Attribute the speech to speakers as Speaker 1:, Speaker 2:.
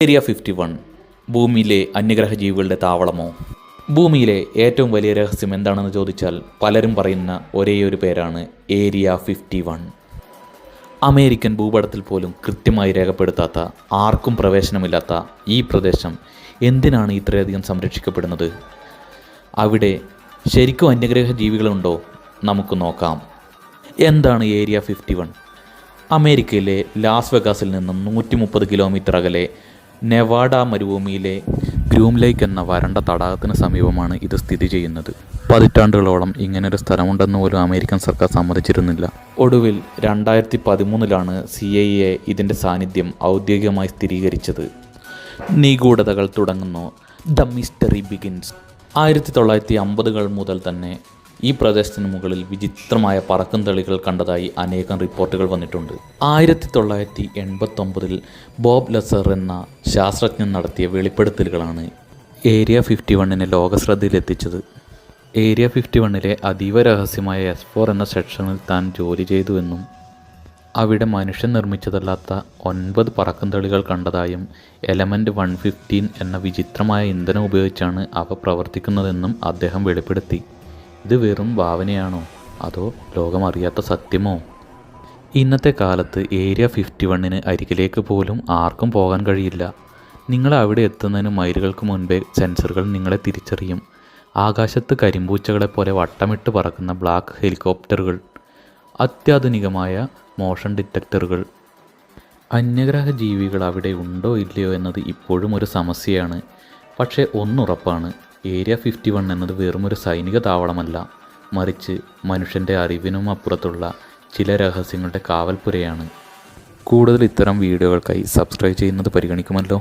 Speaker 1: Area 51 ഭൂമിയിലെ അന്യഗ്രഹ ജീവികളുടെ താവളമോ? ഭൂമിയിലെ ഏറ്റവും വലിയ രഹസ്യം എന്താണെന്ന് ചോദിച്ചാൽ പലരും പറയുന്ന ഒരേയൊരു പേരാണ് ഏരിയ 51. അമേരിക്കൻ ഭൂപടത്തിൽ പോലും കൃത്യമായി രേഖപ്പെടുത്താത്ത, ആർക്കും പ്രവേശനമില്ലാത്ത ഈ പ്രദേശം എന്തിനാണ് ഇത്രയധികം സംരക്ഷിക്കപ്പെടുന്നത്? അവിടെ ശരിക്കും അന്യഗ്രഹ ജീവികളുണ്ടോ? നമുക്ക് നോക്കാം. എന്താണ് ഏരിയ 51? അമേരിക്കയിലെ ലാസ് വെഗാസിൽ നിന്നും 130 കിലോമീറ്റർ അകലെ നെവാഡ മരുഭൂമിയിലെ ഗ്രൂം ലേക്ക് എന്ന വരണ്ട തടാകത്തിന് സമീപമാണ് ഇത് സ്ഥിതി ചെയ്യുന്നത്. പതിറ്റാണ്ടുകളോളം ഇങ്ങനൊരു സ്ഥലമുണ്ടെന്ന് പോലും അമേരിക്കൻ സർക്കാർ സമ്മതിച്ചിരുന്നില്ല. ഒടുവിൽ 2013 CIA ഇതിൻ്റെ സാന്നിധ്യം ഔദ്യോഗികമായി സ്ഥിരീകരിച്ചത്. നിഗൂഢതകൾ തുടങ്ങുന്നു. The mystery begins. 1950 മുതൽ തന്നെ ഈ പ്രദേശത്തിന് മുകളിൽ വിചിത്രമായ പറക്കും തളികൾ കണ്ടതായി അനേകം റിപ്പോർട്ടുകൾ വന്നിട്ടുണ്ട്. 1989 ബോബ് ലസർ എന്ന ശാസ്ത്രജ്ഞൻ നടത്തിയ വെളിപ്പെടുത്തലുകളാണ് ഏരിയ 51 ലോകശ്രദ്ധയിലെത്തിച്ചത്. ഏരിയ 51 അതീവ രഹസ്യമായ S4 എന്ന സെക്ഷനിൽ താൻ ജോലി ചെയ്തുവെന്നും അവിടെ മനുഷ്യൻ നിർമ്മിച്ചതല്ലാത്ത 9 പറക്കും തളികൾ കണ്ടതായും എലമെൻറ്റ് 115 എന്ന വിചിത്രമായ ഇന്ധനം ഉപയോഗിച്ചാണ് അവ പ്രവർത്തിക്കുന്നതെന്നും അദ്ദേഹം വെളിപ്പെടുത്തി. ഇത് വെറും ഭാവനയാണോ അതോ ലോകമറിയാത്ത സത്യമോ? ഇന്നത്തെ കാലത്ത് ഏരിയ 51 അരികിലേക്ക് പോലും ആർക്കും പോകാൻ കഴിയില്ല. നിങ്ങൾ അവിടെ എത്തുന്നതിന് മൈലുകൾക്ക് മുൻപേ സെൻസറുകൾ നിങ്ങളെ തിരിച്ചറിയും. ആകാശത്ത് കരിമ്പൂച്ചകളെപ്പോലെ വട്ടമിട്ട് പറക്കുന്ന ബ്ലാക്ക് ഹെലികോപ്റ്ററുകൾ, അത്യാധുനികമായ മോഷൻ ഡിറ്റക്ടറുകൾ. അന്യഗ്രഹ ജീവികൾ അവിടെ ഉണ്ടോ ഇല്ലയോ എന്നത് ഇപ്പോഴും ഒരു സമസ്യയാണ്. പക്ഷേ ഒന്നുറപ്പാണ്, ഏരിയ 51 എന്നത് വെറുമൊരു സൈനിക താവളമല്ല, മറിച്ച് മനുഷ്യൻ്റെ അറിവിനും അപ്പുറത്തുള്ള ചില രഹസ്യങ്ങളുടെ കാവൽപ്പുരയാണ്. കൂടുതൽ ഇത്തരം വീഡിയോകൾക്കായി സബ്സ്ക്രൈബ് ചെയ്യുന്നത് പരിഗണിക്കുമല്ലോ.